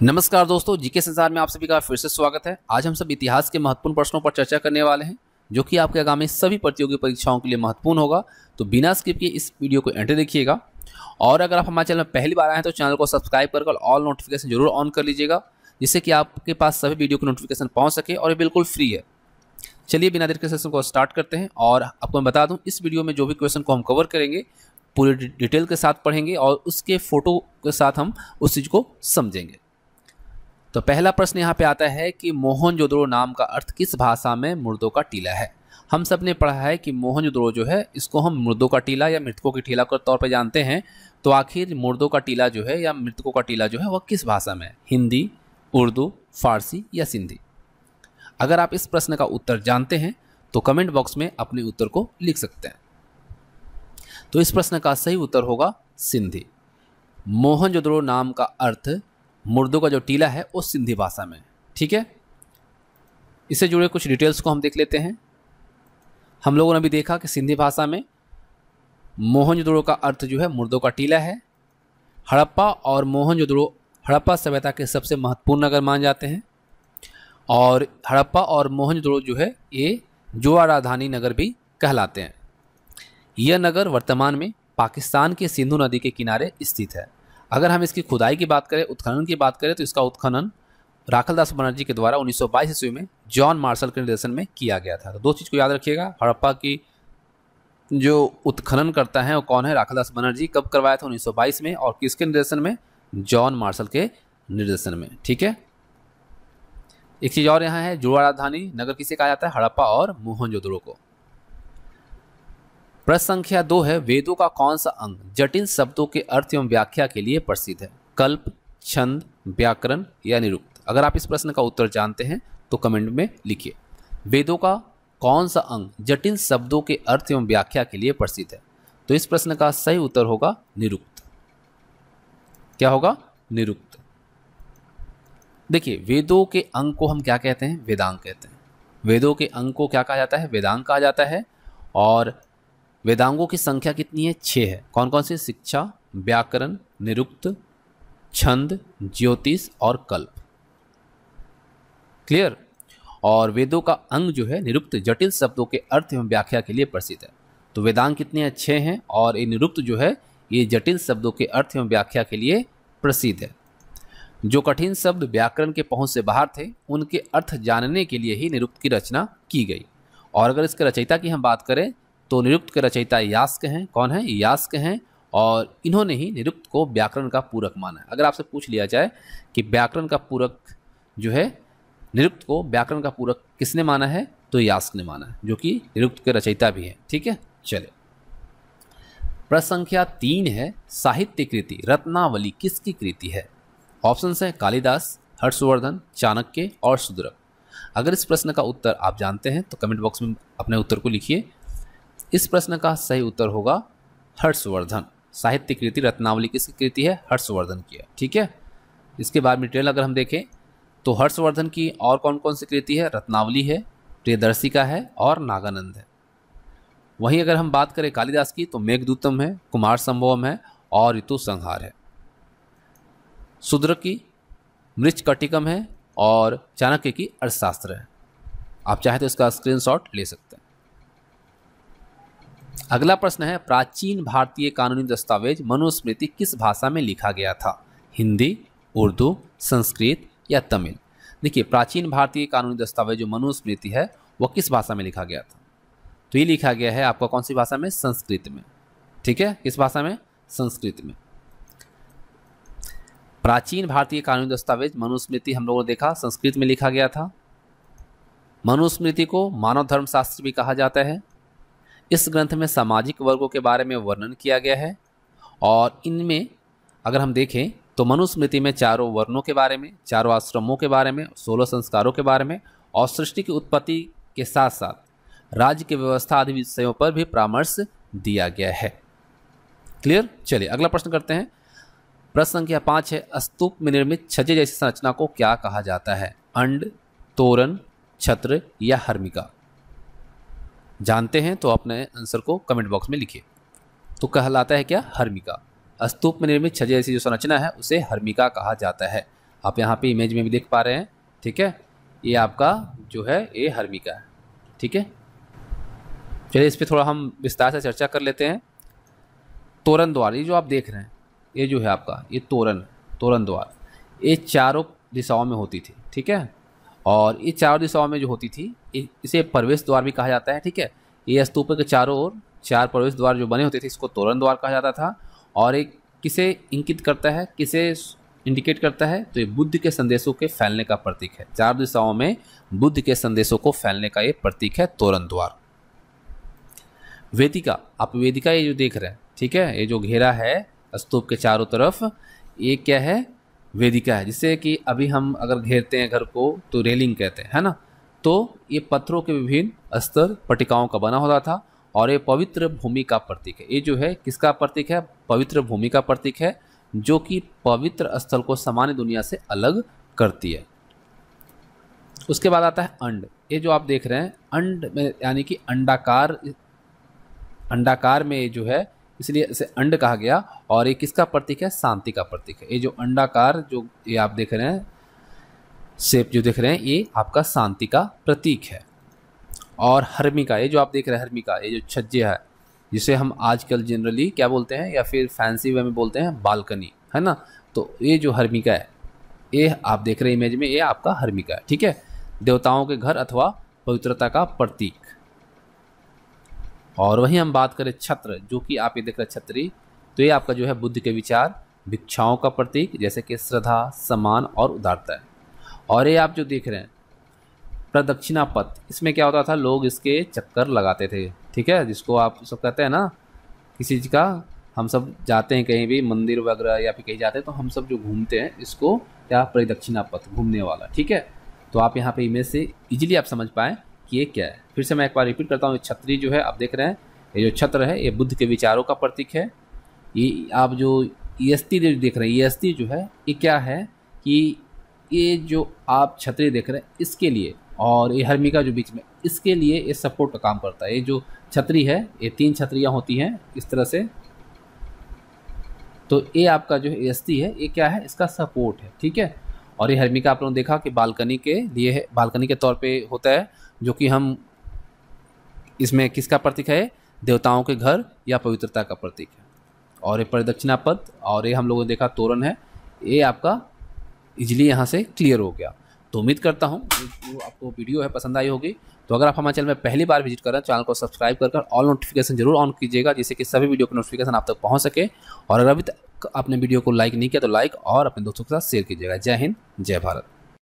नमस्कार दोस्तों, जीके संसार में आप सभी का फिर से स्वागत है। आज हम सब इतिहास के महत्वपूर्ण प्रश्नों पर चर्चा करने वाले हैं, जो कि आपके आगामी सभी प्रतियोगी परीक्षाओं के लिए महत्वपूर्ण होगा। तो बिना स्किप किए इस वीडियो को एंड देखिएगा। और अगर आप हमारे चैनल में पहली बार आए हैं तो चैनल को सब्सक्राइब कर ऑल नोटिफिकेशन जरूर ऑन कर लीजिएगा, जिससे कि आपके पास सभी वीडियो की नोटिफिकेशन पहुँच सके और ये बिल्कुल फ्री है। चलिए बिना देर के सेशन को स्टार्ट करते हैं। और आपको मैं बता दूं, इस वीडियो में जो भी क्वेश्चन को हम कवर करेंगे पूरी डिटेल के साथ पढ़ेंगे और उसके फोटो के साथ हम उस चीज़ को समझेंगे। तो पहला प्रश्न यहाँ पे आता है कि मोहनजोदड़ो नाम का अर्थ किस भाषा में मुर्दों का टीला है। हम सब ने पढ़ा है कि मोहनजोदड़ो जो है इसको हम मुर्दों का टीला या मृतकों की टीला के तौर पे जानते हैं। तो आखिर मुर्दों का टीला जो है या मृतकों का टीला जो है वह किस भाषा में है? हिंदी, उर्दू, फारसी या सिंधी? अगर आप इस प्रश्न का उत्तर जानते हैं तो कमेंट बॉक्स में अपने उत्तर को लिख सकते हैं। तो इस प्रश्न का सही उत्तर होगा सिंधी। मोहनजोदड़ो नाम का अर्थ मुर्दों का जो टीला है वो सिंधी भाषा में है। ठीक है, इससे जुड़े कुछ डिटेल्स को हम देख लेते हैं। हम लोगों ने भी देखा कि सिंधी भाषा में मोहनजोदड़ो का अर्थ जो है मुर्दों का टीला है। हड़प्पा और मोहनजोदड़ो हड़प्पा सभ्यता के सबसे महत्वपूर्ण नगर माने जाते हैं। और हड़प्पा और मोहनजोदड़ो जो है ये जुआ राजधानी नगर भी कहलाते हैं। यह नगर वर्तमान में पाकिस्तान के सिंधु नदी के किनारे स्थित है। अगर हम इसकी खुदाई की बात करें, उत्खनन की बात करें, तो इसका उत्खनन राखलदास बनर्जी के द्वारा 1922 ईस्वी में जॉन मार्शल के निर्देशन में किया गया था। तो दो चीज़ को याद रखिएगा, हड़प्पा की जो उत्खनन करता है वो कौन है? राखलदास बनर्जी। कब करवाया था? 1922 में। और किसके निर्देशन में? जॉन मार्शल के निर्देशन में। ठीक है, एक चीज़ और यहाँ है, जुआ राजधानी नगर किसे कहा जाता है? हड़प्पा और मोहनजोदड़ो को। प्रश्न संख्या 2 है, वेदों का कौन सा अंग जटिल शब्दों के अर्थ एवं व्याख्या के लिए प्रसिद्ध है? कल्प, छंद, व्याकरण या निरुक्त? अगर आप इस प्रश्न का उत्तर जानते हैं तो कमेंट में लिखिए। वेदों का कौन सा अंग जटिल शब्दों के अर्थ एवं व्याख्या के लिए प्रसिद्ध है? तो इस प्रश्न का सही उत्तर होगा निरुक्त। क्या होगा? निरुक्त। देखिए, वेदों के अंग को हम क्या कहते हैं? वेदांग कहते हैं। वेदों के अंग को क्या कहा जाता है? वेदांग कहा जाता है। और वेदांगों की संख्या कितनी है? 6 है। कौन कौन सी? शिक्षा, व्याकरण, निरुक्त, छंद, ज्योतिष और कल्प। क्लियर? और वेदों का अंग जो है निरुक्त जटिल शब्दों के अर्थ एवं व्याख्या के लिए प्रसिद्ध है। तो वेदांग कितने हैं? 6 हैं। और ये निरुक्त जो है ये जटिल शब्दों के अर्थ एवं व्याख्या के लिए प्रसिद्ध है। जो कठिन शब्द व्याकरण के पहुंच से बाहर थे उनके अर्थ जानने के लिए ही निरुक्त की रचना की गई। और अगर इसके रचयिता की हम बात करें तो निरुक्त के रचयिता यास्क हैं। कौन है? यास्क हैं। और इन्होंने ही निरुक्त को व्याकरण का पूरक माना है। अगर आपसे पूछ लिया जाए कि व्याकरण का पूरक जो है, निरुक्त को व्याकरण का पूरक किसने माना है, तो यास्क ने माना है, जो कि निरुक्त के रचयिता भी हैं। ठीक है, चले। प्रश्न संख्या 3 है, साहित्य कृति रत्नावली किसकी कृति है? ऑप्शन है कालिदास, हर्षवर्धन, चाणक्य और शूद्रक। अगर इस प्रश्न का उत्तर आप जानते हैं तो कमेंट बॉक्स में अपने उत्तर को लिखिए। इस प्रश्न का सही उत्तर होगा हर्षवर्धन। साहित्य कृति रत्नावली किसकी कृति है? हर्षवर्धन की है। ठीक है, इसके बाद में डिटेल अगर हम देखें तो हर्षवर्धन की और कौन कौन सी कृति है? रत्नावली है, प्रियदर्शिका है और नागानंद है। वहीं अगर हम बात करें कालिदास की तो मेघदूतम है, कुमार संभवम है और ऋतु संहार है। शूद्रक की मृच्छकटिकम है और चाणक्य की अर्थशास्त्र है। आप चाहे तो इसका स्क्रीनशॉट ले सकते हैं। अगला प्रश्न है, प्राचीन भारतीय कानूनी दस्तावेज मनुस्मृति किस भाषा में लिखा गया था? हिंदी, उर्दू, संस्कृत या तमिल? देखिए, प्राचीन भारतीय कानूनी दस्तावेज जो मनुस्मृति है वह किस भाषा में लिखा गया था? तो ये लिखा गया है आपका कौन सी भाषा में? संस्कृत में। ठीक है, किस भाषा में? संस्कृत में। प्राचीन भारतीय कानूनी दस्तावेज मनुस्मृति हम लोगों ने देखा संस्कृत में लिखा गया था। मनुस्मृति को मानव धर्म शास्त्र भी कहा जाता है। इस ग्रंथ में सामाजिक वर्गों के बारे में वर्णन किया गया है। और इनमें अगर हम देखें तो मनुस्मृति में चारों वर्णों के बारे में, चारों आश्रमों के बारे में, 16 संस्कारों के बारे में और सृष्टि की उत्पत्ति के साथ साथ राज्य की व्यवस्था आदि विषयों पर भी परामर्श दिया गया है। क्लियर? चलिए अगला प्रश्न करते हैं। प्रश्न संख्या 5 है, स्तूप में निर्मित छज्जे जैसी संरचना को क्या कहा जाता है? अंड, तोरण, छत्र या हर्मिका? जानते हैं तो अपने आंसर को कमेंट बॉक्स में लिखिए। तो कहलाता है क्या? हर्मिका। स्तूप में निर्मित छज्जे जैसी जो संरचना है उसे हर्मिका कहा जाता है। आप यहाँ पे इमेज में भी देख पा रहे हैं। ठीक है, ये आपका जो है ये हर्मिका है। ठीक है, चलिए इस पर थोड़ा हम विस्तार से चर्चा कर लेते हैं। तोरण द्वार, ये जो आप देख रहे हैं ये जो है आपका ये तोरण द्वार, ये चारों दिशाओं में होती थी। ठीक है, और ये चारों दिशाओं में जो होती थी इसे प्रवेश द्वार भी कहा जाता है। ठीक है, ये स्तूप के चारों ओर 4 प्रवेश द्वार जो बने होते थे इसको तोरण द्वार कहा जाता था। और एक किसे इंगित करता है, किसे इंडिकेट करता है, तो ये बुद्ध के संदेशों के फैलने का प्रतीक है। 4 दिशाओं में बुद्ध के संदेशों को फैलने का ये प्रतीक है तोरण द्वार। वेदिका, आप वेदिका ये जो देख रहे हैं, ठीक है, ये जो घेरा है स्तूप के चारों तरफ, ये क्या है, वेदिका है। जिससे कि अभी हम अगर घेरते हैं घर को तो रेलिंग कहते हैं, है ना। तो ये पत्थरों के विभिन्न स्तर पट्टिकाओं का बना होता था और ये पवित्र भूमि का प्रतीक है। ये जो है किसका प्रतीक है, पवित्र भूमि का प्रतीक है, जो कि पवित्र स्थल को सामान्य दुनिया से अलग करती है। उसके बाद आता है अंड। ये जो आप देख रहे हैं अंड में यानी कि अंडाकार में जो है इसलिए इसे अंड कहा गया। और ये किसका प्रतीक है, शांति का प्रतीक है। ये जो अंडाकार जो ये आप देख रहे हैं शेप जो देख रहे हैं ये आपका शांति का प्रतीक है। और हर्मिका, ये जो आप देख रहे हैं हर्मिका, ये जो छज्जा है जिसे हम आजकल जनरली क्या बोलते हैं या फिर फैंसी वे में बोलते हैं बालकनी, है ना। तो ये जो हर्मिका है ये आप देख रहे हैं इमेज में, ये आपका हर्मिका है। ठीक है, देवताओं के घर अथवा पवित्रता का प्रतीक। और वहीं हम बात करें छत्र, जो कि आप ये देख रहे हैं छतरी, तो ये आपका जो है बुद्ध के विचार भिक्षाओं का प्रतीक, जैसे कि श्रद्धा, सम्मान और उदारता है। और ये आप जो देख रहे हैं प्रदक्षिणा पथ, इसमें क्या होता था, लोग इसके चक्कर लगाते थे। ठीक है, जिसको आप सब कहते हैं ना किसी चीज़ का, हम सब जाते हैं कहीं भी मंदिर वगैरह या फिर कहीं जाते हैं तो हम सब जो घूमते हैं इसको क्या, प्रदक्षिणा पथ, घूमने वाला। ठीक है, तो आप यहाँ पे इमेज से इजीली आप समझ पाएँ कि ये क्या है। फिर से मैं एक बार रिपीट करता हूँ, छतरी जो है आप देख रहे हैं, ये जो छत्र है ये बुद्ध के विचारों का प्रतीक है। ये आप जो ईएसटी जो देख रहे हैं, ईएसटी जो है ये क्या है कि ये जो आप छतरी देख रहे हैं इसके लिए, और ये हर्मिका जो बीच में, इसके लिए ये सपोर्ट का काम करता है। ये जो छतरी है ये 3 छतरियाँ होती हैं इस तरह से, तो ये आपका जो ईएसटी है ये क्या है, इसका सपोर्ट है। ठीक है, और ये हर्मिका आप लोगों ने देखा कि बालकनी के लिए है, बालकनी के तौर पे होता है, जो कि हम इसमें किसका प्रतीक है, देवताओं के घर या पवित्रता का प्रतीक है। और ये प्रदक्षिणा पथ और ये हम लोगों ने देखा तोरण है, ये आपका इजीली यहाँ से क्लियर हो गया। तो उम्मीद करता हूँ जो आपको वीडियो है पसंद आई होगी। तो अगर आप हमारे चैनल में पहली बार विजिट कर रहे हैं, चैनल को सब्सक्राइब कर ऑल नोटिफिकेशन जरूर ऑन कीजिएगा, जिससे कि सभी वीडियो की नोटिफिकेशन आप तक पहुँच सके। और अगर अभी तक आपने वीडियो को लाइक नहीं किया तो लाइक और अपने दोस्तों के साथ शेयर कीजिएगा। जय हिंद, जय भारत।